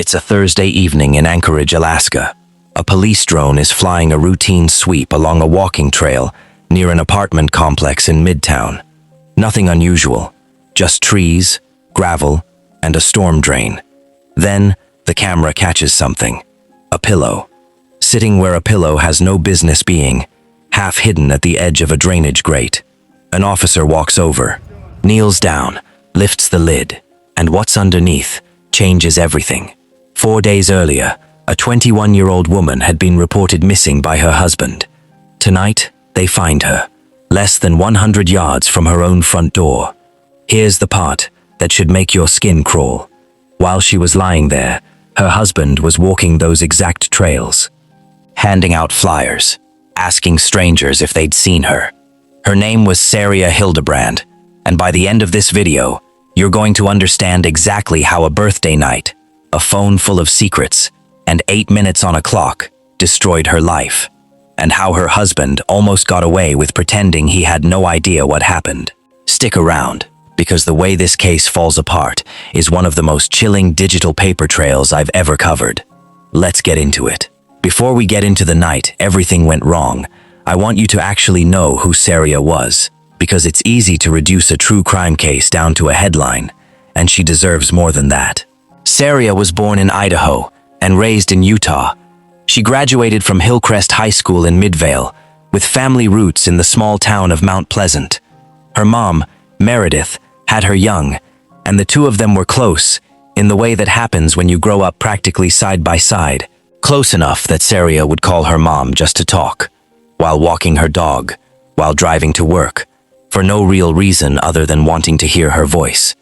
It's a Thursday evening in Anchorage, Alaska. A police drone is flying a routine sweep along a walking trail near an apartment complex in Midtown. Nothing unusual, just trees, gravel, and a storm drain. Then, the camera catches something. A pillow. Sitting where a pillow has no business being, half hidden at the edge of a drainage grate. An officer walks over, kneels down, lifts the lid, and what's underneath changes everything. 4 days earlier, a 21-year-old woman had been reported missing by her husband. Tonight, they find her, less than 100 yards from her own front door. Here's the part that should make your skin crawl. While she was lying there, her husband was walking those exact trails, handing out flyers, asking strangers if they'd seen her. Her name was Saria Hildabrand, and by the end of this video, you're going to understand exactly how a birthday night, a phone full of secrets, and 8 minutes on a clock destroyed her life, and how her husband almost got away with pretending he had no idea what happened. Stick around, because the way this case falls apart is one of the most chilling digital paper trails I've ever covered. Let's get into it. Before we get into the night everything went wrong, I want you to actually know who Saria was, because it's easy to reduce a true crime case down to a headline, and she deserves more than that. Saria was born in Idaho and raised in Utah. She graduated from Hillcrest High School in Midvale, with family roots in the small town of Mount Pleasant. Her mom, Meredith, had her young, and the two of them were close, in the way that happens when you grow up practically side by side, close enough that Saria would call her mom just to talk, while walking her dog, while driving to work, for no real reason other than wanting to hear her voice.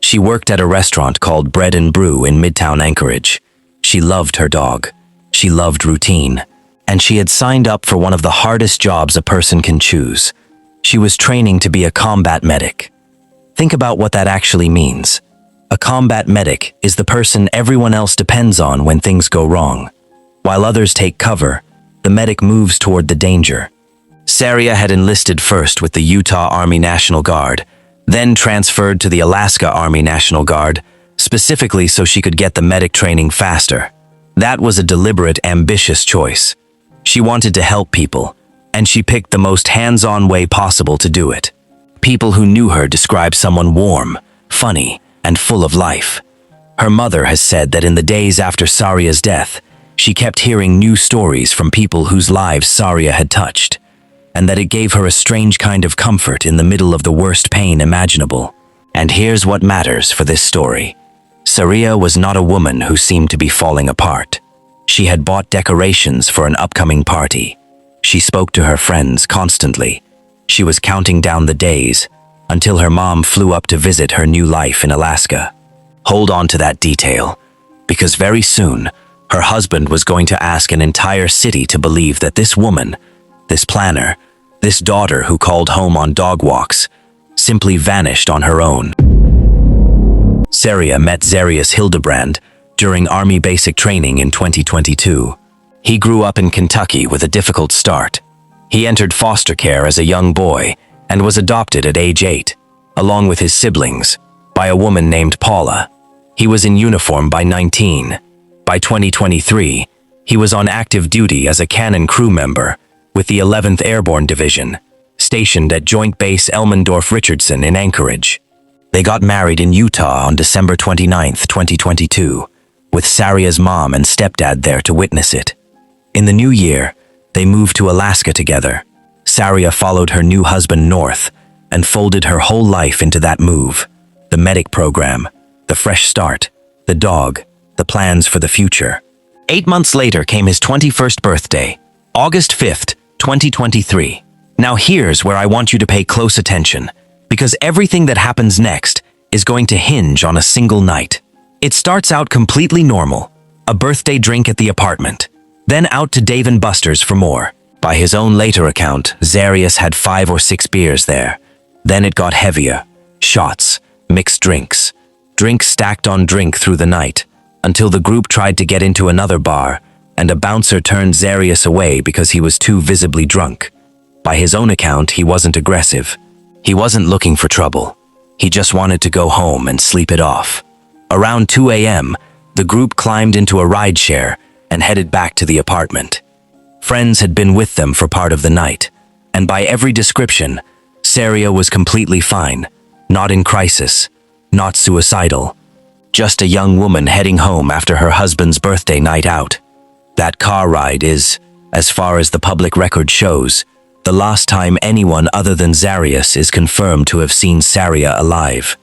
She worked at a restaurant called Bread and Brew in Midtown Anchorage. She loved her dog. She loved routine. And she had signed up for one of the hardest jobs a person can choose. She was training to be a combat medic. Think about what that actually means. A combat medic is the person everyone else depends on when things go wrong. While others take cover, the medic moves toward the danger. Saria had enlisted first with the Utah Army National Guard, then transferred to the Alaska Army National Guard, specifically so she could get the medic training faster. That was a deliberate, ambitious choice. She wanted to help people, and she picked the most hands-on way possible to do it. People who knew her described someone warm, funny, and full of life. Her mother has said that in the days after Saria's death, she kept hearing new stories from people whose lives Saria had touched, and that it gave her a strange kind of comfort in the middle of the worst pain imaginable. And here's what matters for this story. Saria was not a woman who seemed to be falling apart. She had bought decorations for an upcoming party. She spoke to her friends constantly. She was counting down the days until her mom flew up to visit her new life in Alaska. Hold on to that detail, because very soon, her husband was going to ask an entire city to believe that this woman, this planner, this daughter who called home on dog walks, simply vanished on her own. Saria met Saria Hildabrand during Army basic training in 2022. He grew up in Kentucky with a difficult start. He entered foster care as a young boy and was adopted at age 8, along with his siblings, by a woman named Paula. He was in uniform by 19. By 2023, he was on active duty as a cannon crew member with the 11th Airborne Division, stationed at Joint Base Elmendorf-Richardson in Anchorage. They got married in Utah on December 29, 2022, with Saria's mom and stepdad there to witness it. In the new year, they moved to Alaska together. Saria followed her new husband north and folded her whole life into that move. The medic program, the fresh start, the dog, the plans for the future. 8 months later came his 21st birthday, August 5th, 2023. Now here's where I want you to pay close attention, because everything that happens next is going to hinge on a single night. It starts out completely normal, a birthday drink at the apartment, then out to Dave & Buster's for more. By his own later account, Zarius had 5 or 6 beers there. Then it got heavier, shots, mixed drinks, drink stacked on drink through the night, until the group tried to get into another bar, and a bouncer turned Zarius away because he was too visibly drunk. By his own account, he wasn't aggressive. He wasn't looking for trouble. He just wanted to go home and sleep it off. Around 2 a.m., The group climbed into a rideshare and headed back to the apartment. Friends had been with them for part of the night, and by every description, Saria was completely fine, not in crisis, not suicidal, just a young woman heading home after her husband's birthday night out. That car ride is, as far as the public record shows, the last time anyone other than Zarius is confirmed to have seen Saria alive.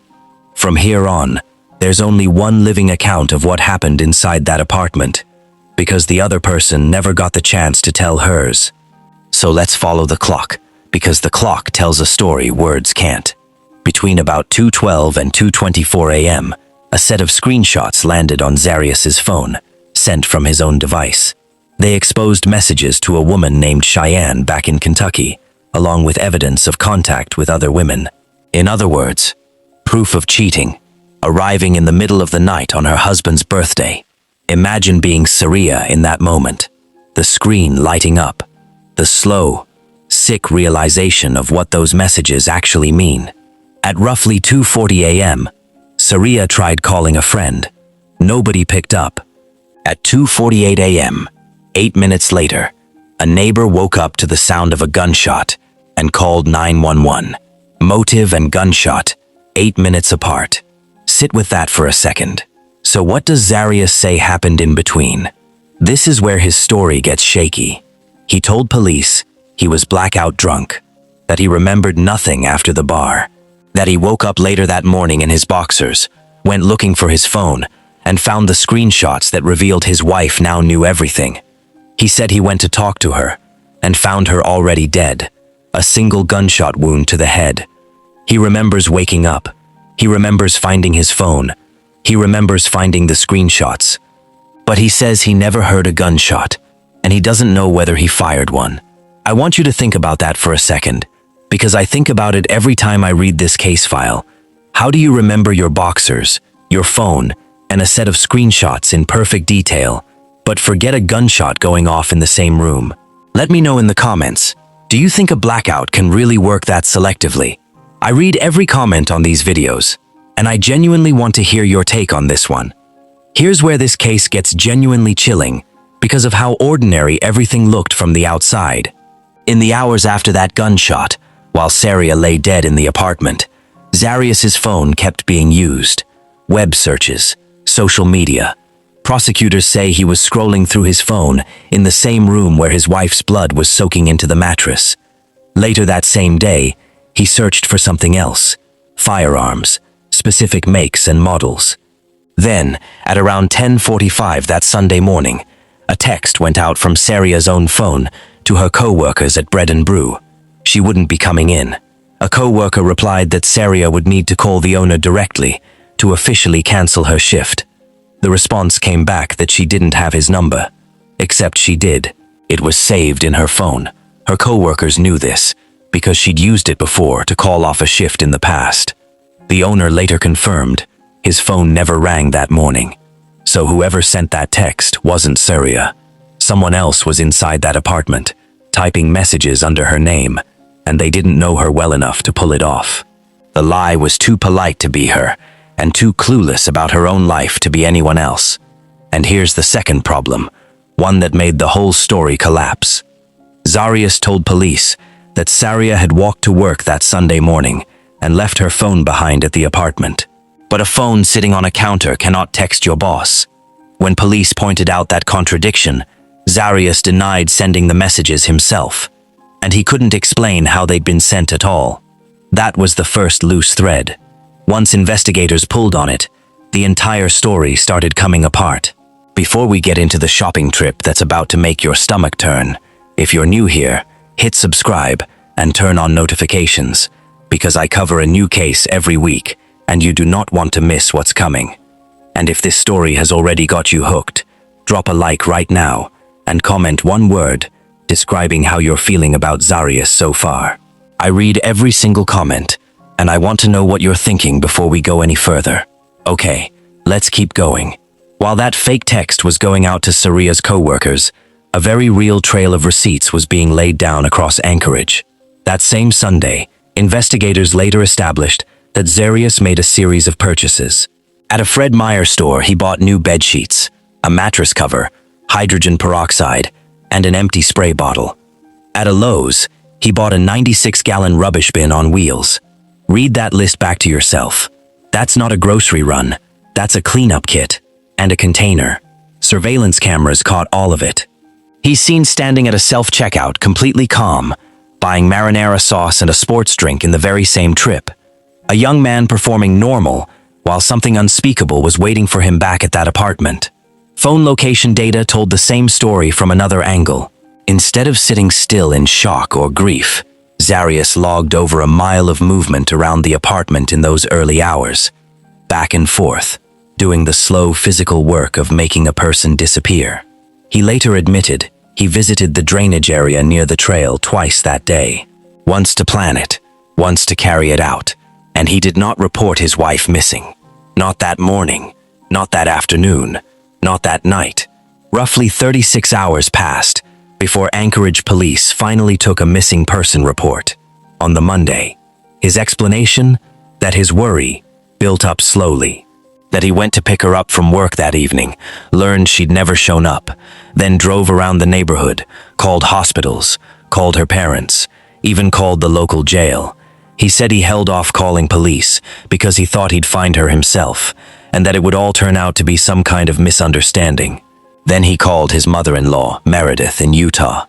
From here on, there's only one living account of what happened inside that apartment, because the other person never got the chance to tell hers. So let's follow the clock, because the clock tells a story words can't. Between about 2:12 and 2:24 a.m., a set of screenshots landed on Zarius's phone, sent from his own device. They exposed messages to a woman named Cheyenne back in Kentucky, along with evidence of contact with other women. In other words, proof of cheating, arriving in the middle of the night on her husband's birthday. Imagine being Saria in that moment, the screen lighting up, the slow, sick realization of what those messages actually mean. At roughly 2:40 a.m., Saria tried calling a friend. Nobody picked up. At 2:48 a.m., 8 minutes later, a neighbor woke up to the sound of a gunshot and called 911. Motive and gunshot, 8 minutes apart. Sit with that for a second. So what does Zarius say happened in between? This is where his story gets shaky. He told police he was blackout drunk, that he remembered nothing after the bar, that he woke up later that morning in his boxers, went looking for his phone, and found the screenshots that revealed his wife now knew everything. He said he went to talk to her and found her already dead, a single gunshot wound to the head. He remembers waking up. He remembers finding his phone. He remembers finding the screenshots. But he says he never heard a gunshot, and he doesn't know whether he fired one. I want you to think about that for a second, because I think about it every time I read this case file. How do you remember your boxers, your phone, and a set of screenshots in perfect detail, but forget a gunshot going off in the same room? Let me know in the comments. Do you think a blackout can really work that selectively? I read every comment on these videos, and I genuinely want to hear your take on this one. Here's where this case gets genuinely chilling, because of how ordinary everything looked from the outside. In the hours after that gunshot, while Saria lay dead in the apartment, Zarius's phone kept being used. Web searches, social media. Prosecutors say he was scrolling through his phone in the same room where his wife's blood was soaking into the mattress. Later that same day, he searched for something else, firearms, specific makes and models. Then, at around 10:45 that Sunday morning, a text went out from Saria's own phone to her co-workers at Bread and Brew. She wouldn't be coming in. A co-worker replied that Saria would need to call the owner directly to officially cancel her shift. The response came back that she didn't have his number. Except she did. It was saved in her phone. Her co-workers knew this, because she'd used it before to call off a shift in the past. The owner later confirmed his phone never rang that morning. So whoever sent that text wasn't Saria. Someone else was inside that apartment, typing messages under her name, and they didn't know her well enough to pull it off. The lie was too polite to be her, and too clueless about her own life to be anyone else. And here's the second problem, one that made the whole story collapse. Zarius told police that Saria had walked to work that Sunday morning and left her phone behind at the apartment. But a phone sitting on a counter cannot text your boss. When police pointed out that contradiction, Zarius denied sending the messages himself, and he couldn't explain how they'd been sent at all. That was the first loose thread. Once investigators pulled on it, the entire story started coming apart. Before we get into the shopping trip that's about to make your stomach turn, if you're new here, hit subscribe and turn on notifications, because I cover a new case every week, and you do not want to miss what's coming. And if this story has already got you hooked, drop a like right now and comment one word describing how you're feeling about Zarius so far. I read every single comment, and I want to know what you're thinking before we go any further. Okay, let's keep going. While that fake text was going out to Saria's co-workers, a very real trail of receipts was being laid down across Anchorage. That same Sunday, investigators later established that Zarius made a series of purchases. At a Fred Meyer store, he bought new bed sheets, a mattress cover, hydrogen peroxide, and an empty spray bottle. At a Lowe's, he bought a 96-gallon rubbish bin on wheels. Read that list back to yourself. That's not a grocery run. That's a cleanup kit. And a container. Surveillance cameras caught all of it. He's seen standing at a self-checkout, completely calm, buying marinara sauce and a sports drink in the very same trip. A young man performing normal, while something unspeakable was waiting for him back at that apartment. Phone location data told the same story from another angle. Instead of sitting still in shock or grief, Zarius logged over a mile of movement around the apartment in those early hours, back and forth, doing the slow physical work of making a person disappear. He later admitted he visited the drainage area near the trail twice that day, once to plan it, once to carry it out, and he did not report his wife missing. Not that morning, not that afternoon, not that night. Roughly 36 hours passed before Anchorage police finally took a missing person report. On the Monday, his explanation? That his worry built up slowly. That he went to pick her up from work that evening, learned she'd never shown up, then drove around the neighborhood, called hospitals, called her parents, even called the local jail. He said he held off calling police because he thought he'd find her himself, and that it would all turn out to be some kind of misunderstanding. Then he called his mother-in-law, Meredith, in Utah.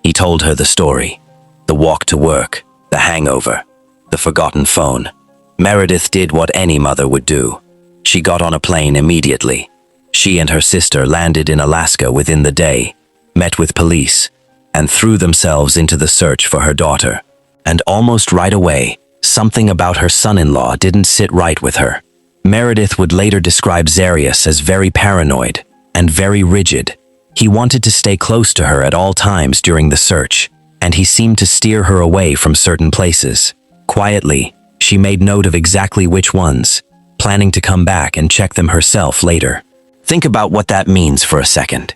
He told her the story, the walk to work, the hangover, the forgotten phone. Meredith did what any mother would do. She got on a plane immediately. She and her sister landed in Alaska within the day, met with police, and threw themselves into the search for her daughter. And almost right away, something about her son-in-law didn't sit right with her. Meredith would later describe Zarius as very paranoid and very rigid. He wanted to stay close to her at all times during the search, and he seemed to steer her away from certain places. Quietly, she made note of exactly which ones, planning to come back and check them herself later. Think about what that means for a second.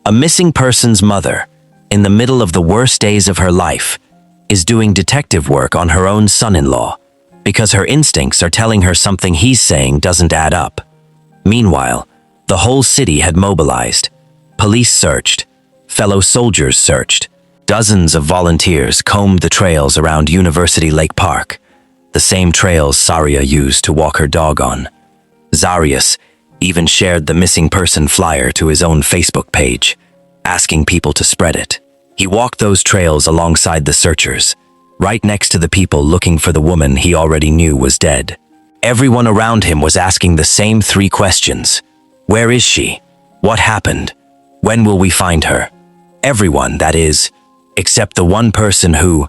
A missing person's mother, in the middle of the worst days of her life, is doing detective work on her own son-in-law because her instincts are telling her something he's saying doesn't add up. Meanwhile, the whole city had mobilized. Police searched. Fellow soldiers searched. Dozens of volunteers combed the trails around University Lake Park, the same trails Saria used to walk her dog on. Zarius even shared the missing person flyer to his own Facebook page, asking people to spread it. He walked those trails alongside the searchers, right next to the people looking for the woman he already knew was dead. Everyone around him was asking the same 3 questions. Where is she? What happened? When will we find her? Everyone, that is, except the one person who,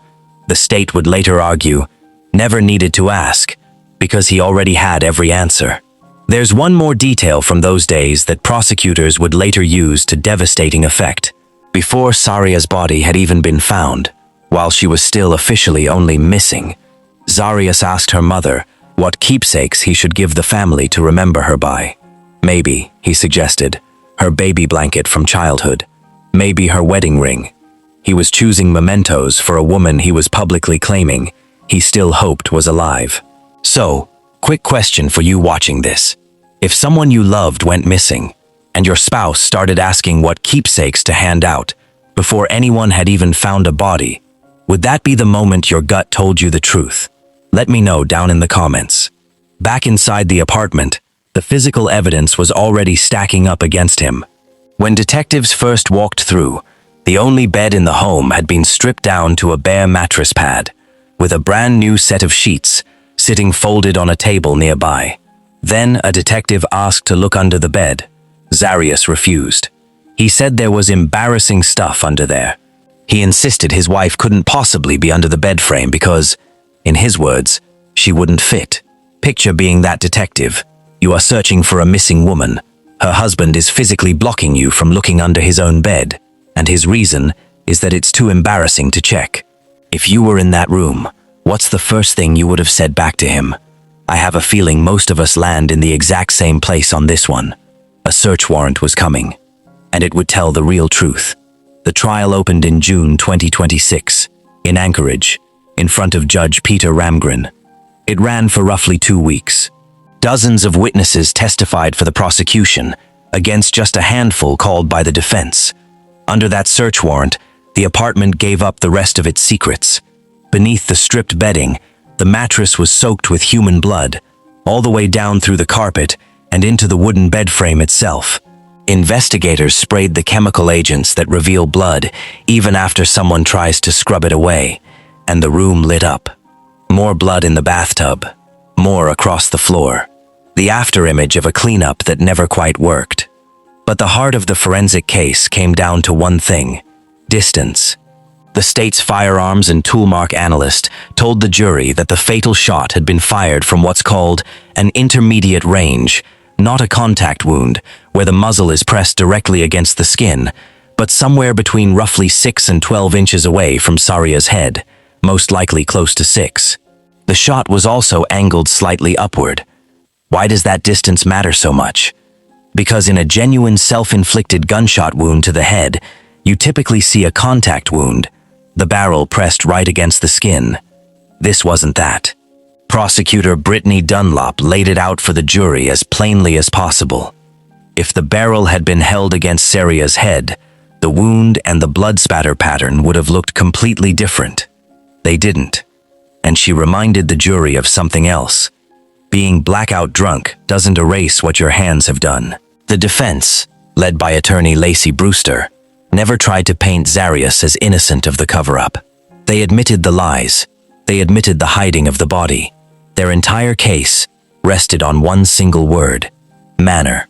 the state would later argue, never needed to ask, because he already had every answer. There's one more detail from those days that prosecutors would later use to devastating effect. Before Saria's body had even been found, while she was still officially only missing, Zarius asked her mother what keepsakes he should give the family to remember her by. Maybe, he suggested, her baby blanket from childhood. Maybe her wedding ring. He was choosing mementos for a woman he was publicly claiming he still hoped was alive. So, quick question for you watching this. If someone you loved went missing, and your spouse started asking what keepsakes to hand out before anyone had even found a body, would that be the moment your gut told you the truth? Let me know down in the comments. Back inside the apartment, the physical evidence was already stacking up against him. When detectives first walked through, the only bed in the home had been stripped down to a bare mattress pad, with a brand new set of sheets sitting folded on a table nearby. Then a detective asked to look under the bed. Zarius refused. He said there was embarrassing stuff under there. He insisted his wife couldn't possibly be under the bed frame because, in his words, she wouldn't fit. Picture being that detective. You are searching for a missing woman. Her husband is physically blocking you from looking under his own bed, and his reason is that it's too embarrassing to check. If you were in that room, what's the first thing you would have said back to him? I have a feeling most of us land in the exact same place on this one. A search warrant was coming, and it would tell the real truth. The trial opened in June 2026, in Anchorage, in front of Judge Peter Ramgren. It ran for roughly 2 weeks. Dozens of witnesses testified for the prosecution, against just a handful called by the defense. Under that search warrant, the apartment gave up the rest of its secrets. Beneath the stripped bedding, the mattress was soaked with human blood, all the way down through the carpet and into the wooden bed frame itself. Investigators sprayed the chemical agents that reveal blood even after someone tries to scrub it away, and the room lit up. More blood in the bathtub, more across the floor. The afterimage of a cleanup that never quite worked. But the heart of the forensic case came down to one thing: distance. The state's firearms and toolmark analyst told the jury that the fatal shot had been fired from what's called an intermediate range, not a contact wound, where the muzzle is pressed directly against the skin, but somewhere between roughly 6 and 12 inches away from Saria's head, most likely close to 6. The shot was also angled slightly upward. Why does that distance matter so much? Because in a genuine self-inflicted gunshot wound to the head, you typically see a contact wound, the barrel pressed right against the skin. This wasn't that. Prosecutor Brittany Dunlop laid it out for the jury as plainly as possible. If the barrel had been held against Saria's head, the wound and the blood spatter pattern would have looked completely different. They didn't. And she reminded the jury of something else. Being blackout drunk doesn't erase what your hands have done. The defense, led by attorney Lacey Brewster, never tried to paint Zarius as innocent of the cover-up. They admitted the lies. They admitted the hiding of the body. Their entire case rested on one single word: manner.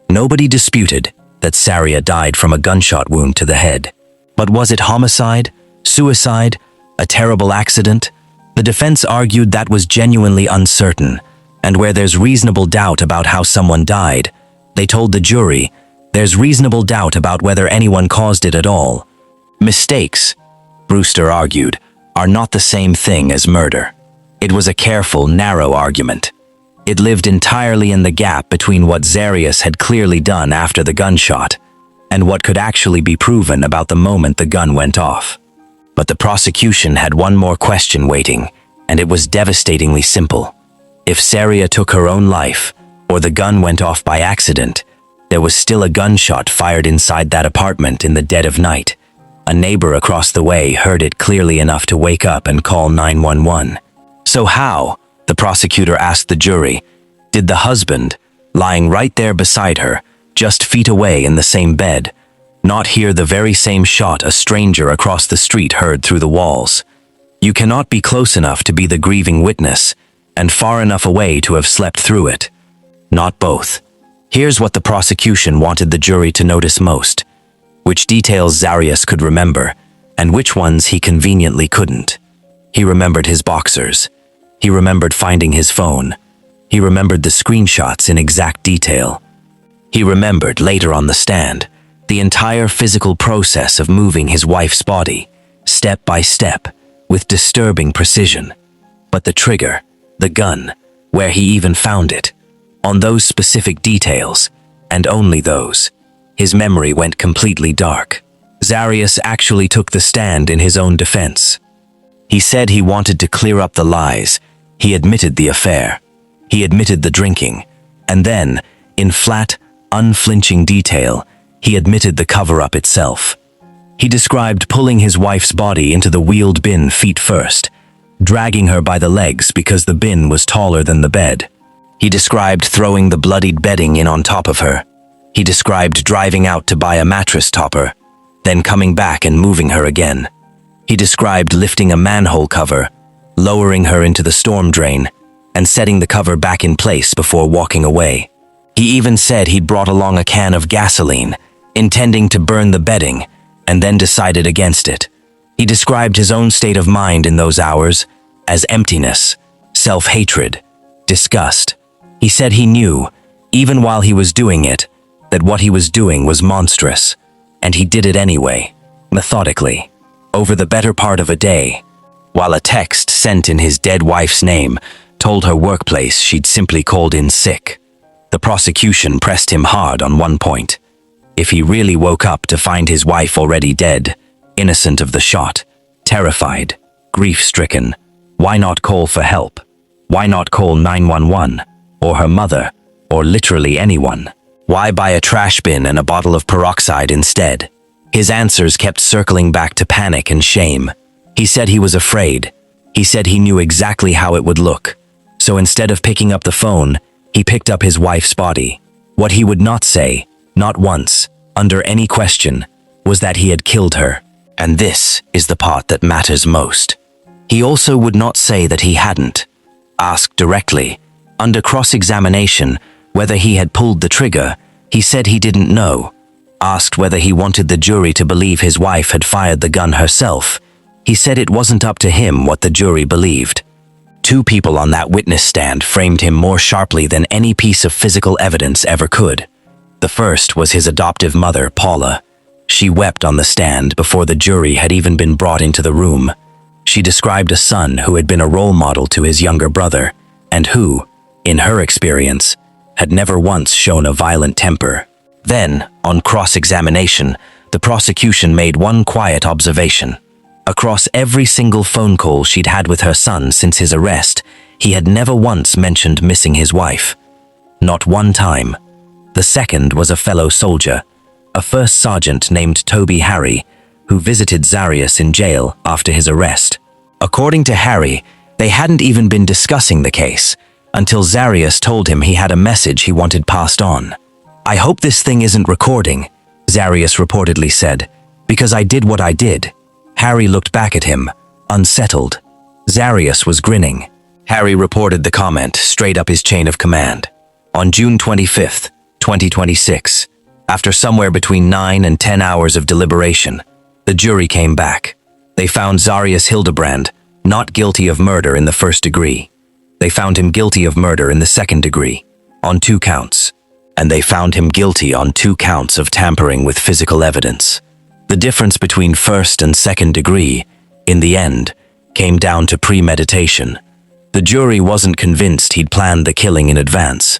Nobody disputed that Saria died from a gunshot wound to the head. But was it homicide? Suicide? A terrible accident? The defense argued that was genuinely uncertain, and where there's reasonable doubt about how someone died, they told the jury, there's reasonable doubt about whether anyone caused it at all. Mistakes, Brewster argued, are not the same thing as murder. It was a careful, narrow argument. It lived entirely in the gap between what Zarius had clearly done after the gunshot and what could actually be proven about the moment the gun went off. But the prosecution had one more question waiting, and it was devastatingly simple. If Saria took her own life, or the gun went off by accident, there was still a gunshot fired inside that apartment in the dead of night. A neighbor across the way heard it clearly enough to wake up and call 911. So how, the prosecutor asked the jury, did the husband, lying right there beside her, just feet away in the same bed, not hear the very same shot a stranger across the street heard through the walls? You cannot be close enough to be the grieving witness, and far enough away to have slept through it. Not both. Here's what the prosecution wanted the jury to notice most: which details Zarius could remember, and which ones he conveniently couldn't. He remembered his boxers. He remembered finding his phone. He remembered the screenshots in exact detail. He remembered, later on the stand, the entire physical process of moving his wife's body, step by step, with disturbing precision. But the trigger, the gun, where he even found it, on those specific details, and only those, his memory went completely dark. Zarius actually took the stand in his own defense. He said he wanted to clear up the lies. He admitted the affair. He admitted the drinking. And then, in flat, unflinching detail, he admitted the cover-up itself. He described pulling his wife's body into the wheeled bin feet first, dragging her by the legs because the bin was taller than the bed. He described throwing the bloodied bedding in on top of her. He described driving out to buy a mattress topper, then coming back and moving her again. He described lifting a manhole cover, lowering her into the storm drain, and setting the cover back in place before walking away. He even said he'd brought along a can of gasoline, intending to burn the bedding, and then decided against it. He described his own state of mind in those hours as emptiness, self-hatred, disgust. He said he knew, even while he was doing it, that what he was doing was monstrous, and he did it anyway, methodically, over the better part of a day, while a text sent in his dead wife's name told her workplace she'd simply called in sick. The prosecution pressed him hard on one point. If he really woke up to find his wife already dead, innocent of the shot, terrified, grief-stricken, why not call for help? Why not call 911? or her mother, or literally anyone? Why buy a trash bin and a bottle of peroxide instead? His answers kept circling back to panic and shame. He said he was afraid. He said he knew exactly how it would look. So instead of picking up the phone, he picked up his wife's body. What he would not say, not once, under any question, was that he had killed her. And this is the part that matters most. He also would not say that he hadn't. Asked directly, under cross-examination, whether he had pulled the trigger, he said he didn't know. Asked whether he wanted the jury to believe his wife had fired the gun herself, he said it wasn't up to him what the jury believed. Two people on that witness stand framed him more sharply than any piece of physical evidence ever could. The first was his adoptive mother, Paula. She wept on the stand before the jury had even been brought into the room. She described a son who had been a role model to his younger brother, and who, in her experience, had never once shown a violent temper. Then, on cross-examination, the prosecution made one quiet observation. Across every single phone call she'd had with her son since his arrest, he had never once mentioned missing his wife. Not one time. The second was a fellow soldier, a first sergeant named Toby Harry, who visited Zarius in jail after his arrest. According to Harry, they hadn't even been discussing the case, until Zarius told him he had a message he wanted passed on. "I hope this thing isn't recording," Zarius reportedly said, "because I did what I did." Harry looked back at him, unsettled. Zarius was grinning. Harry reported the comment straight up his chain of command. On June 25th, 2026, after somewhere between 9 and 10 hours of deliberation, the jury came back. They found Saria Hildabrand not guilty of murder in the first degree. They found him guilty of murder in the second degree, on 2 counts. And they found him guilty on 2 counts of tampering with physical evidence. The difference between first and second degree, in the end, came down to premeditation. The jury wasn't convinced he'd planned the killing in advance,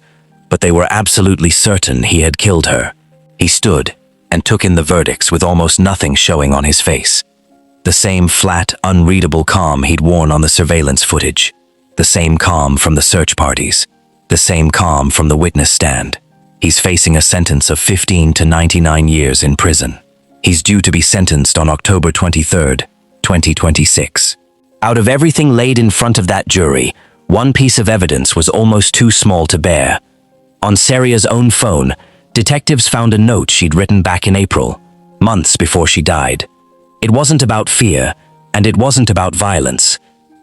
but they were absolutely certain he had killed her. He stood and took in the verdicts with almost nothing showing on his face. The same flat, unreadable calm he'd worn on the surveillance footage. The same calm from the search parties. The same calm from the witness stand. He's facing a sentence of 15 to 99 years in prison. He's due to be sentenced on October 23rd, 2026. Out of everything laid in front of that jury, one piece of evidence was almost too small to bear. On Saria's own phone, detectives found a note she'd written back in April, months before she died. It wasn't about fear, and it wasn't about violence.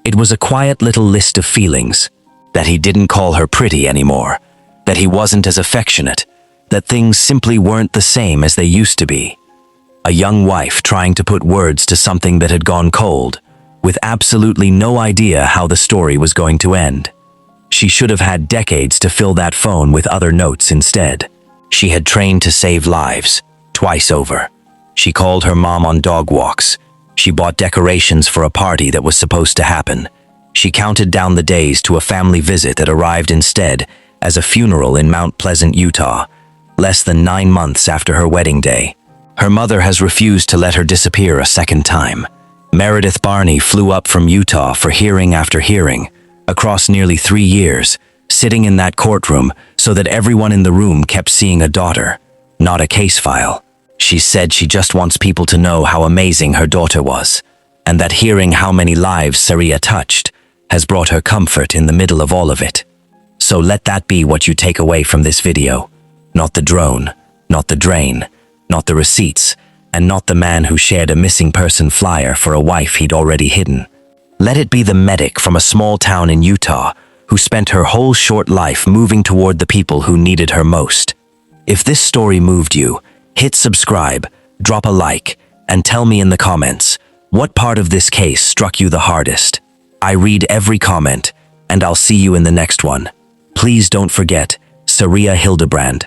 It was a quiet little list of feelings. That he didn't call her pretty anymore. That he wasn't as affectionate. That things simply weren't the same as they used to be. A young wife trying to put words to something that had gone cold, with absolutely no idea how the story was going to end. She should have had decades to fill that phone with other notes instead. She had trained to save lives, twice over. She called her mom on dog walks. She bought decorations for a party that was supposed to happen. She counted down the days to a family visit that arrived instead as a funeral in Mount Pleasant, Utah, less than 9 months after her wedding day. Her mother has refused to let her disappear a second time. Meredith Barney flew up from Utah for hearing after hearing, across nearly 3 years, sitting in that courtroom so that everyone in the room kept seeing a daughter, not a case file. She said she just wants people to know how amazing her daughter was, and that hearing how many lives Saria touched has brought her comfort in the middle of all of it. So let that be what you take away from this video. Not the drone, not the drain, not the receipts, and not the man who shared a missing person flyer for a wife he'd already hidden. Let it be the medic from a small town in Utah who spent her whole short life moving toward the people who needed her most. If this story moved you, hit subscribe, drop a like, and tell me in the comments, what part of this case struck you the hardest? I read every comment, and I'll see you in the next one. Please don't forget, Saria Hildabrand.